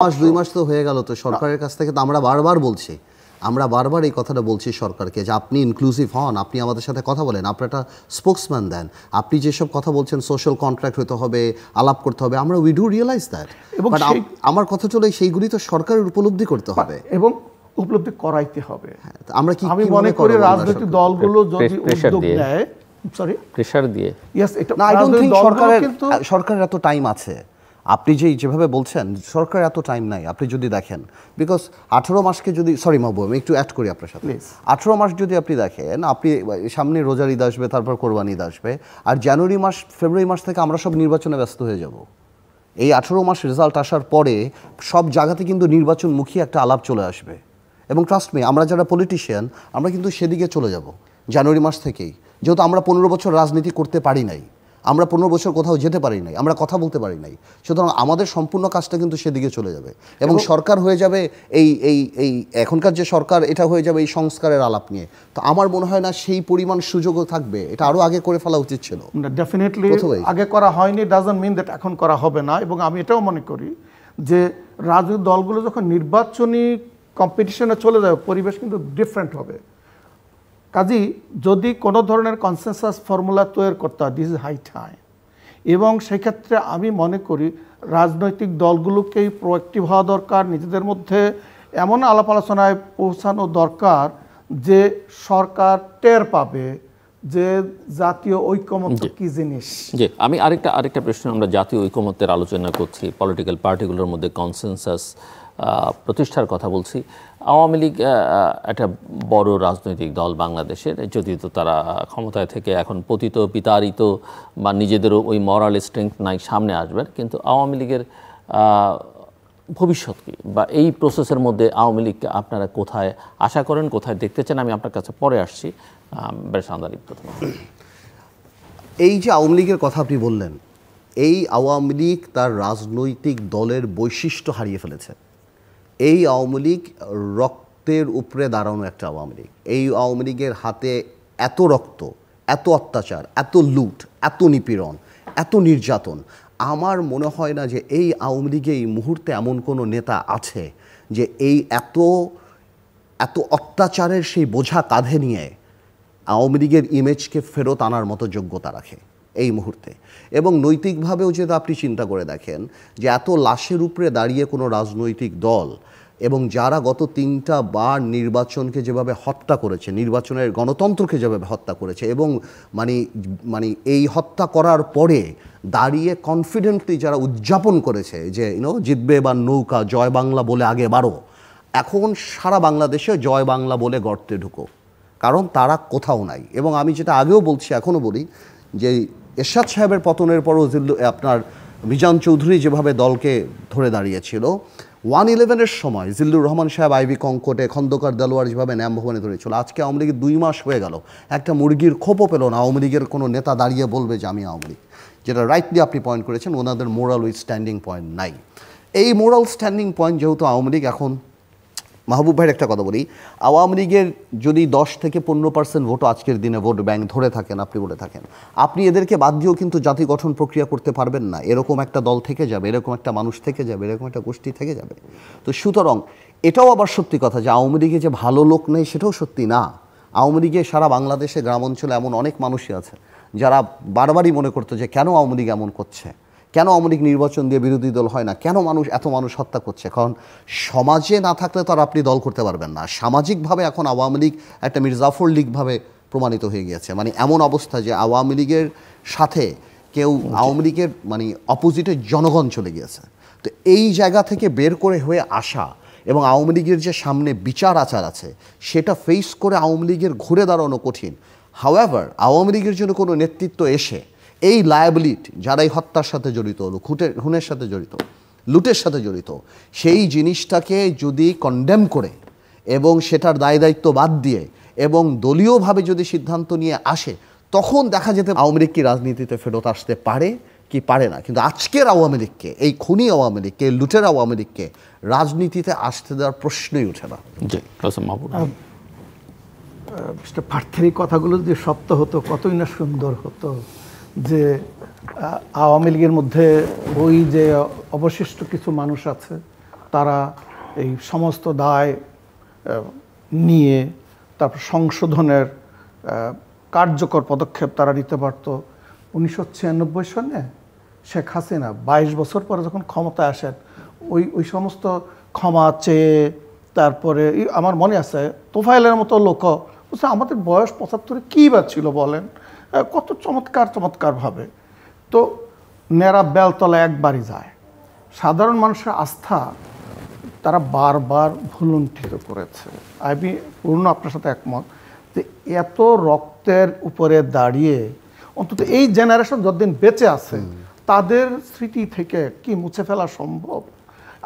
মাস 2 মাস তো হয়ে গেল তো সরকারের কাছ থেকে তো আমরা বারবার এই কথাটা বলছি সরকারকে যে আপনি ইনক্লুসিভ হন, আপনি আমাদের সাথে কথা বলেন, আপনি একটা স্পোকসম্যান দেন, আপনি যেসব কথা বলছেন সোশ্যাল কন্ট্রাক্ট হতে হবে, আলাপ করতে হবে, আমরা we do realise that. But আমার কথা চলে সেইগুলি তো সরকারের উপলব্ধি করতে হবে এবং উপলব্ধি করাইতে হবে। আমরা কি আমি মনে করি রাজনৈতিক দলগুলো যদি উদ্যোগ নেয়, প্রেসার দিয়ে, না আই ডোন্ট থিংক সরকারের এত টাইম আছে। আপনি যেভাবে বলছেন সরকার এত টাইম নাই। আপনি যদি দেখেন বিকজ 18 মাসকে যদি সরি মাহবুব আমি একটু অ্যাড করি আপনার সাথে, 18 মাস যদি আপনি দেখেন, আপনি সামনে রোজার ঈদ আসবে, তারপর কোরবানি ঈদ আসবে, আর জানুয়ারি মাস ফেব্রুয়ারি মাস থেকে আমরা সব নির্বাচনে ব্যস্ত হয়ে যাব। এই 18 মাস রেজাল্ট আসার পরে সব জায়গাতে কিন্তু নির্বাচনমুখী একটা আলাপ চলে আসবে এবং ট্রাস্ট মি আমরা যারা পলিটিশিয়ান আমরা কিন্তু সেদিকে চলে যাব জানুয়ারি মাস থেকেই। যেহেতু আমরা 15 বছর রাজনীতি করতে পারি নাই, আমরা 15 বছর কোথাও যেতে পারি নাই, আমরা কথা বলতে পারি নাই, সুতরাং আমাদের সম্পূর্ণ কাজটা কিন্তু সেদিকে চলে যাবে এবং সরকার হয়ে যাবে এই এই এই এখনকার যে সরকার এটা হয়ে যাবে এই সংস্কারের আলাপ নিয়ে। তো আমার মনে হয় না সেই পরিমাণ সুযোগও থাকবে, এটা আরও আগে করে ফেলা উচিত ছিল। ডেফিনেটলি আগে করা হয়নি ডাজন্ট মিন দ্যাট এখন করা হবে না। এবং আমি এটাও মনে করি যে রাজনৈতিক দলগুলো যখন নির্বাচনী কম্পিটিশনে চলে যাবে পরিবেশ কিন্তু ডিফারেন্ট হবে। কাজী যদি কোনো ধরনের কনসেনসাস ফর্মুলা তৈরি করতে হয়, দিস ইজ হাই টাইম। এবং সেক্ষেত্রে আমি মনে করি রাজনৈতিক দলগুলোকেই প্রোঅ্যাক্টিভ হওয়া দরকার, নিজেদের মধ্যে এমন আলাপ আলোচনায় পৌঁছানো দরকার যে সরকার টের পাবে যে জাতীয় ঐকমত্য কি জিনিস। জি, আমি আরেকটা প্রশ্ন, আমরা জাতীয় ঐকমত্যের আলোচনা করছি, পলিটিক্যাল পার্টিগুলোর মধ্যে কনসেনসাস প্রতিষ্ঠার কথা বলছি। আওয়ামী লীগ একটা বড় রাজনৈতিক দল বাংলাদেশের, যদিও তো তারা ক্ষমতায় থেকে এখন পতিত বিতাড়িত বা নিজেদেরও ওই মরাল স্ট্রেংথ নাই সামনে আসবে, কিন্তু আওয়ামী লীগের ভবিষ্যৎ কি বা এই প্রসেসের মধ্যে আওয়ামী লীগকে আপনারা কোথায় আশা করেন, কোথায় দেখতে চান? আমি আপনার কাছে পরে আসছি। এই যে আওয়ামী লীগের কথা আপনি বললেন, এই আওয়ামী লীগ তার রাজনৈতিক দলের বৈশিষ্ট্য হারিয়ে ফেলেছে। এই আওয়ামী লীগ রক্তের উপরে দাঁড়ানো একটা আওয়ামী লীগ। এই আওয়ামী লীগের হাতে এত রক্ত, এত অত্যাচার, এত লুট, এত নিপীড়ন, এত নির্যাতন। আমার মনে হয় না যে এই আওয়ামী লীগে এই মুহূর্তে এমন কোনো নেতা আছে যে এই এত অত্যাচারের সেই বোঝা কাঁধে নিয়ে আওয়ামী লীগের ইমেজকে ফেরত আনার মতো যোগ্যতা রাখে এই মুহূর্তে। এবং নৈতিকভাবেও যদি আপনি চিন্তা করে দেখেন যে এত লাশের উপরে দাঁড়িয়ে কোনো রাজনৈতিক দল এবং যারা গত 3টা বার নির্বাচনকে যেভাবে হত্যা করেছে, নির্বাচনের গণতন্ত্রকে যেভাবে হত্যা করেছে, এবং মানে এই হত্যা করার পরে দাঁড়িয়ে কনফিডেন্টলি যারা উদযাপন করেছে যে জিতবে বা নৌকা জয় বাংলা বলে আগে বাড়ো, এখন সারা বাংলাদেশে জয় বাংলা বলে গর্তে ঢুকো, কারণ তারা কোথাও নাই। এবং আমি যেটা আগেও বলছি এখনও বলি যে এরশাদ সাহেবের পতনের পরও আপনার মিজান চৌধুরী যেভাবে দলকে ধরে দাঁড়িয়েছিল, 1/11-এর সময় জিল্লুর রহমান সাহেব আইবি কঙ্কটে, খন্দকার দেলোয়ার যেভাবে ন্যাম ভবনে ধরেছিল, আজকে আওয়ামী লীগের 2 মাস হয়ে গেল, একটা মুরগির খোপও পেল না আওয়ামী লীগের কোনো নেতা দাঁড়িয়ে বলবে যে আমি আওয়ামী লীগ। যেটা রাইটলি আপনি পয়েন্ট করেছেন, ওনাদের মোরাল স্ট্যান্ডিং পয়েন্ট নাই। এই মোরাল স্ট্যান্ডিং পয়েন্ট যেহেতু আওয়ামী লীগ এখন, মাহবুব ভাইয়ের একটা কথা বলি, আওয়ামী লীগের যদি 10 থেকে 15% ভোটও আজকের দিনে ভোট ব্যাংক ধরে থাকেন, আপনি বলে থাকেন, আপনি এদেরকে বাদ দিয়েও কিন্তু জাতি গঠন প্রক্রিয়া করতে পারবেন না। এরকম একটা দল থেকে যাবে, এরকম একটা মানুষ থেকে যাবে, এরকম একটা গোষ্ঠী থেকে যাবে। তো সুতরাং এটাও আবার সত্যি কথা যে আওয়ামী লীগে যে ভালো লোক নেই সেটাও সত্যি না। আওয়ামী লীগে সারা বাংলাদেশে গ্রাম অঞ্চলে এমন অনেক মানুষই আছে যারা বারবারই মনে করতো যে কেন আওয়ামী লীগ এমন করছে, কেন আওয়ামী লীগ নির্বাচন দিয়ে বিরোধী দল হয় না, কেন এত মানুষ হত্যা করছে। কারণ সমাজে না থাকলে তো আর আপনি দল করতে পারবেন না। সামাজিকভাবে এখন আওয়ামী লীগ একটা মির্জাফর লীগভাবে প্রমাণিত হয়ে গিয়েছে। মানে এমন অবস্থা যে আওয়ামী লীগের সাথে কেউ আওয়ামী লীগের অপোজিটে জনগণ চলে গিয়েছে। তো এই জায়গা থেকে বের করে হয়ে আসা এবং আওয়ামী লীগের যে সামনে বিচার আচার আছে সেটা ফেস করে আওয়ামী লীগের ঘুরে দাঁড়ানো কঠিন। হাউএভার আওয়ামী লীগের জন্য কোনো নেতৃত্ব এসে এই লায়াবিলিটি, যারা এই হত্যার সাথে জড়িত, খুনের সাথে জড়িত, লুটের সাথে জড়িত, সেই জিনিসটাকে যদি কন্ডেম করে এবং সেটার দায় দায়িত্ব বাদ দিয়ে এবং দলীয়ভাবে যদি সিদ্ধান্ত নিয়ে আসে, তখন দেখা যেতে আওয়ামী লীগ কি রাজনীতিতে ফেরত আসতে পারে কি পারে না। কিন্তু আজকের আওয়ামী লীগকে, এই খুনি আওয়ামী লীগকে, লুটের আওয়ামী লীগকে রাজনীতিতে আসতে দেওয়ার প্রশ্নই ওঠে না। প্রার্থীর কথাগুলো যে সত্য হতো কতই না সুন্দর হতো, যে আওয়ামী লীগের মধ্যে ওই যে অবশিষ্ট কিছু মানুষ আছে তারা এই সমস্ত দায় নিয়ে তারপর সংশোধনের কার্যকর পদক্ষেপ তারা নিতে পারত। 1996 সনে শেখ হাসিনা 22 বছর পরে যখন ক্ষমতায় আসেন, ওই সমস্ত ক্ষমা চেয়ে, তারপরে আমার মনে আছে তোফায়েলের মতো লোক বলছে আমাদের বয়স 75 কী বা ছিল বলেন, কত চমৎকারভাবে। তো নেড়া বেলতলা একবারই যায়। সাধারণ মানুষের আস্থা তারা বারবার ভুলুণ্ঠিত করেছে। আমি পূর্ণ আপনার সাথে একমত যে এত রক্তের উপরে দাঁড়িয়ে অন্তত এই জেনারেশন যতদিন বেঁচে আছে তাদের স্মৃতি থেকে কি মুছে ফেলা সম্ভব?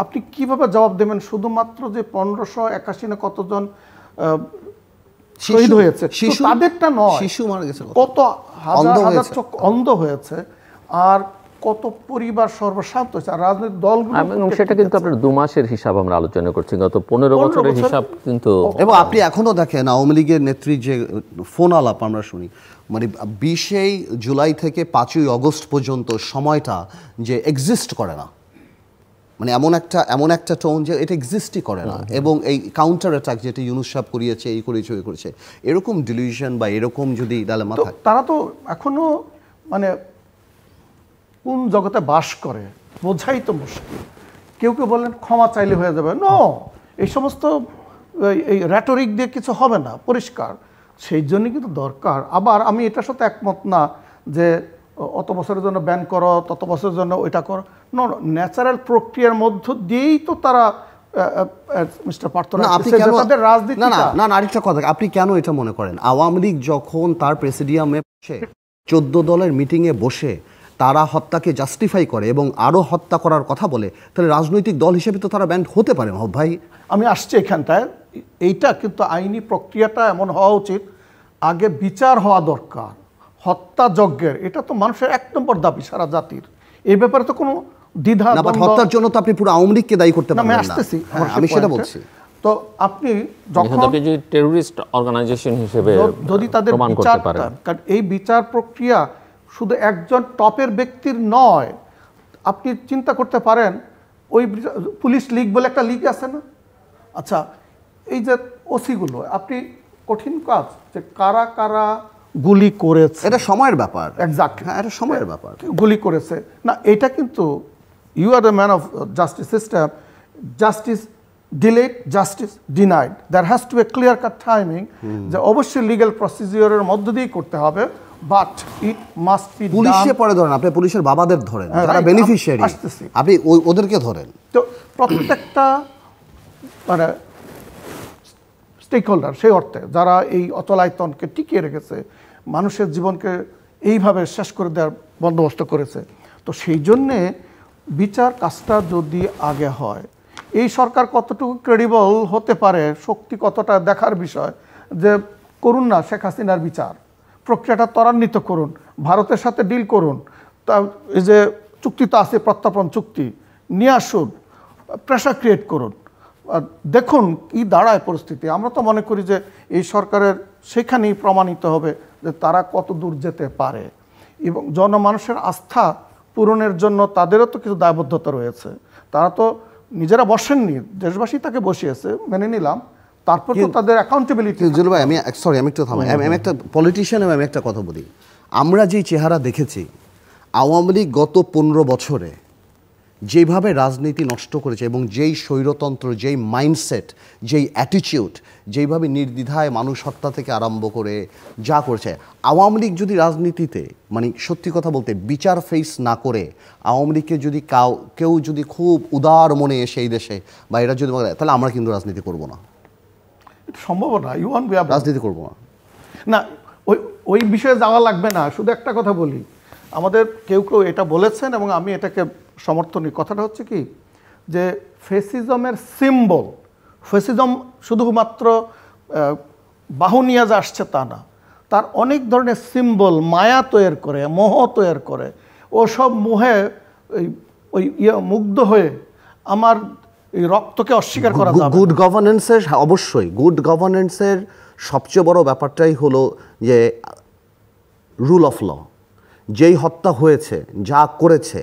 আপনি কিভাবে জবাব দেবেন শুধুমাত্র যে 1581 না কতজন শহীদ হয়েছে তাদেরটা নয়, শিশু মারা গেছে, কত হাজার চোখ অন্ধ হয়েছে, আর কত পরিবার সর্বশান্ত হয়েছে, আর রাজনৈতিক দলগুলো। এবং সেটা কিন্তু আপনার 2 মাসের হিসাব আমরা আলোচনা করছি, গত 15 বছরের হিসাব কিন্তু। এবং আপনি এখনো দেখেন আওয়ামী লীগের নেত্রী যে ফোন আলাপ আমরা শুনি, মানে 20 জুলাই থেকে 5 আগস্ট পর্যন্ত সময়টা যে এক্সিস্ট করে না, মানে এমন একটা টোন যে এটা এক্সিস্টই করে না। এবং এই কাউন্টার অ্যাটাক যেটা ইউনূস সাহেব করিয়েছে, এই করেছে, এরকম ডিলিউশন বা এরকম যদি ডালেমা থাকে, তারা তো এখনো মানে কোন জগতে বাস করে বোঝাই তো মুশকিল। কেউ বলেন ক্ষমা চাইলে হয়ে যাবে, নো, এই সমস্ত এই র্যাটরিক দিয়ে কিছু হবে না, পরিষ্কার। সেই জন্যই কিন্তু দরকার। আবার আমি এটার সাথে একমত না যে অত বছরের জন্য ব্যান করো, তত বছরের জন্য ওইটা করো। নো, ন্যাচারাল প্রক্রিয়ার মধ্য দিয়েই তো তারা মিস্টার পার্থ তাদের রাজনীতি। না, আরেকটা কথা, আপনি কেন এটা মনে করেন আওয়ামী লীগ যখন তার প্রেসিডিয়ামে বসে 14 দলের মিটিংয়ে বসে তারা হত্যাকে জাস্টিফাই করে এবং আরও হত্যা করার কথা বলে, তাহলে রাজনৈতিক দল হিসেবে তো তারা ব্যান্ড হতে পারে না ভাই? আমি আসছি এখানটায়, এইটা কিন্তু আইনি প্রক্রিয়াটা এমন হওয়া উচিত, আগে বিচার হওয়া দরকার হত্যাযজ্ঞের। এটা তো মানুষের 1 নম্বর দাবি সারা জাতির। এই ব্যাপারে তো কোনো দ্বিধা না, হত্যার জন্য তো আপনি পুরো আওয়ামী লীগকে দায়ী করতে পারবেন না। আমি আসতেছি, আমি সেটা বলছি। তো আপনি যখন টেররিস্ট অর্গানাইজেশন হিসেবে যদি তাদের বিচার, কারণ এই বিচার প্রক্রিয়া শুধু একজন টপের ব্যক্তির নয়। আপনি চিন্তা করতে পারেন ওই পুলিশ লীগ বলে একটা লীগ আছে না? আচ্ছা, এই যে ওসিগুলো, আপনি কঠিন কাজ যে কারা কারা গুলি করেছে, এটা সময়ের ব্যাপার। এক্স্যাক্ট, হ্যাঁ, এটা সময়ের ব্যাপার। গুলি করেছে না, এটা কিন্তু you are the man of justice system. Justice delayed, justice denied. There has to be a clear cut timing, যে অবশ্যই লিগ্যাল প্রসিজিওরের মধ্য দিয়েই করতে হবে, বাট ইট মাস্ট বি। পুলিশে পরে ধরেন, আপনি পুলিশের বাবাদের ধরেন, যারা বেনিফিশিয়ারি, আপনি ওদেরকে ধরেন। তো প্রত্যেকটা মানে স্টেক হোল্ডার, সেই অর্থে যারা এই অচলায়তনকে টিকিয়ে রেখেছে, মানুষের জীবনকে এইভাবে শেষ করে দেওয়ার বন্দোবস্ত করেছে, তো সেই জন্যে বিচার কাজটা যদি আগে হয়, এই সরকার কতটুকু ক্রেডিবল হতে পারে, শক্তি কতটা দেখার বিষয়। যে করুন না শেখ হাসিনার বিচার প্রক্রিয়াটা ত্বরান্বিত করুন, ভারতের সাথে ডিল করুন, তা এই যে চুক্তি তো আছে, প্রত্যর্পণ চুক্তি নিয়ে আসুন, প্রেশার ক্রিয়েট করুন, দেখুন কি দাঁড়ায় পরিস্থিতি। আমরা তো মনে করি যে এই সরকারের সেখানেই প্রমাণিত হবে যে তারা কত দূর যেতে পারে, এবং জনমানুষের আস্থা পূরণের জন্য তাদেরও তো কিছু দায়বদ্ধতা রয়েছে। তারা তো নিজেরা বসেননি, দেশবাসী তাকে বসিয়েছে, মেনে নিলাম, তারপর তো তাদের অ্যাকাউন্টেবিলিটি। জুলু ভাই, আমি একটু থামাই। আমি একটা পলিটিশিয়ান, আমি একটা কথা বলি। আমরা যেই চেহারা দেখেছি আওয়ামী লীগ গত 15 বছরে যেইভাবে রাজনীতি নষ্ট করেছে, এবং যেই স্বৈরতন্ত্র, যেই মাইন্ডসেট, যেই অ্যাটিটিউড, যেইভাবে নির্দ্বিধায় মানুষ হত্যা থেকে আরম্ভ করে যা করেছে, আওয়ামী লীগ যদি রাজনীতিতে, মানে সত্যি কথা বলতে, বিচার ফেস না করে আওয়ামী লীগকে যদি কেউ যদি খুব উদার মনে এসে এই দেশে বা এরা যদি বলে, তাহলে আমরা কিন্তু রাজনীতি করব না। এটা সম্ভব না, রাজনীতি করবো না। না, ওই বিষয়ে যাওয়া লাগবে না। শুধু একটা কথা বলি, আমাদের কেউ এটা বলেছেন এবং আমি এটাকে সমর্থনী। কথাটা হচ্ছে কি, যে ফেসিজমের সিম্বল, ফেসিজম শুধুমাত্র বাহু নিয়ে যে আসছে তা না, তার অনেক ধরনের সিম্বল মায়া তৈরি করে, মোহ তৈরি করে। ও সব মোহে ওই মুগ্ধ হয়ে আমার এই রক্তকে অস্বীকার করা যাবে। গুড গভর্নেন্সের, অবশ্যই গুড গভর্নেন্সের সবচেয়ে বড় ব্যাপারটাই হলো যে রুল অফ ল। যেই হত্যা হয়েছে, যা করেছে,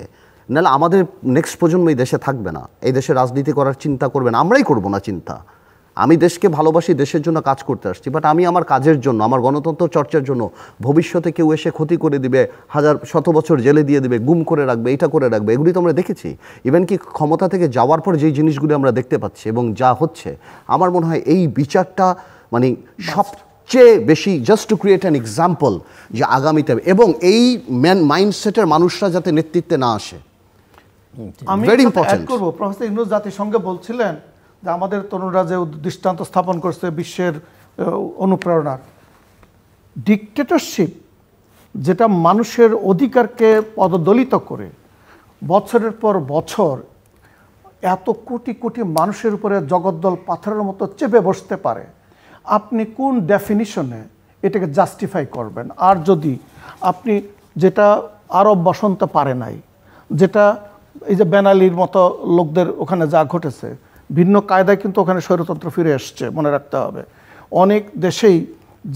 নাহলে আমাদের নেক্সট প্রজন্ম এই দেশে থাকবে না, এই দেশে রাজনীতি করার চিন্তা করবে না, আমরাই করব না চিন্তা। আমি দেশকে ভালোবাসি, দেশের জন্য কাজ করতে আসছি, বাট আমি আমার কাজের জন্য, আমার গণতন্ত্র চর্চার জন্য ভবিষ্যতে কেউ এসে ক্ষতি করে দিবে, শত বছর জেলে দিয়ে দিবে, গুম করে রাখবে, এটা করে রাখবে, এগুলি তো আমরা দেখেছি। ইভেন কি ক্ষমতা থেকে যাওয়ার পর যেই জিনিসগুলি আমরা দেখতে পাচ্ছি এবং যা হচ্ছে, আমার মনে হয় এই বিচারটা মানে সবচেয়ে বেশি just to create an example যে আগামীতে, এবং এই মাইন্ডসেটের মানুষরা যাতে নেতৃত্বে না আসে। আমি ভেরি ইম্পর্টেন্ট করবো, প্রফেসর ইউনূস জাতিসংঘে বলছিলেন যে আমাদের তরুণরা যে দৃষ্টান্ত স্থাপন করছে বিশ্বের অনুপ্রেরণার, ডিক্টেটরশিপ যেটা মানুষের অধিকারকে পদদলিত করে বছরের পর বছর এত কোটি কোটি মানুষের উপরে জগদ্দল পাথরের মতো চেপে বসতে পারে, আপনি কোন ডেফিনিশনে এটাকে জাস্টিফাই করবেন? আর যদি আপনি যেটা আরব বসন্ত পারে নাই, যেটা এই যে বেনালির মতো লোকদের ওখানে যা ঘটেছে, ভিন্ন কায়দায় কিন্তু ওখানে স্বৈরতন্ত্র ফিরে এসছে, মনে রাখতে হবে। অনেক দেশেই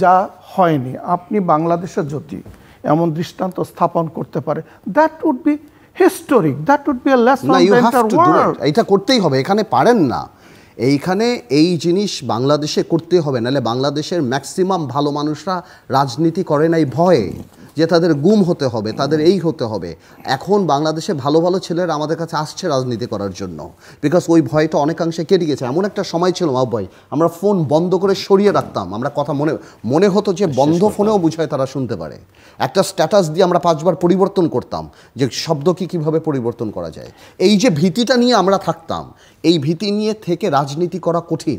যা হয়নি, আপনি বাংলাদেশে যদি এমন দৃষ্টান্ত স্থাপন করতে পারে, that would be historic, that would be a lesson on the entire world. এটা করতেই হবে, এখানে পারেন না, এইখানে এই জিনিস বাংলাদেশে করতে হবে, নাহলে বাংলাদেশের ম্যাক্সিমাম ভালো মানুষরা রাজনীতি করে নাই ভয়ে যে তাদের গুম হতে হবে, তাদের এই হতে হবে। এখন বাংলাদেশে ভালো ভালো ছেলেরা আমাদের কাছে আসছে রাজনীতি করার জন্য, বিকজ ওই ভয়টা অনেকাংশে কেটে গেছে। এমন একটা সময় ছিল ভাই, আমরা ফোন বন্ধ করে সরিয়ে রাখতাম, আমরা কথা মনে হতো যে বন্ধ ফোনেও বুঝায় তারা শুনতে পারে। একটা স্ট্যাটাস দিয়ে আমরা 5 বার পরিবর্তন করতাম যে শব্দ কীভাবে পরিবর্তন করা যায়। এই যে ভীতিটা নিয়ে আমরা থাকতাম, এই ভীতি নিয়ে থেকে রাজনীতি করা কঠিন।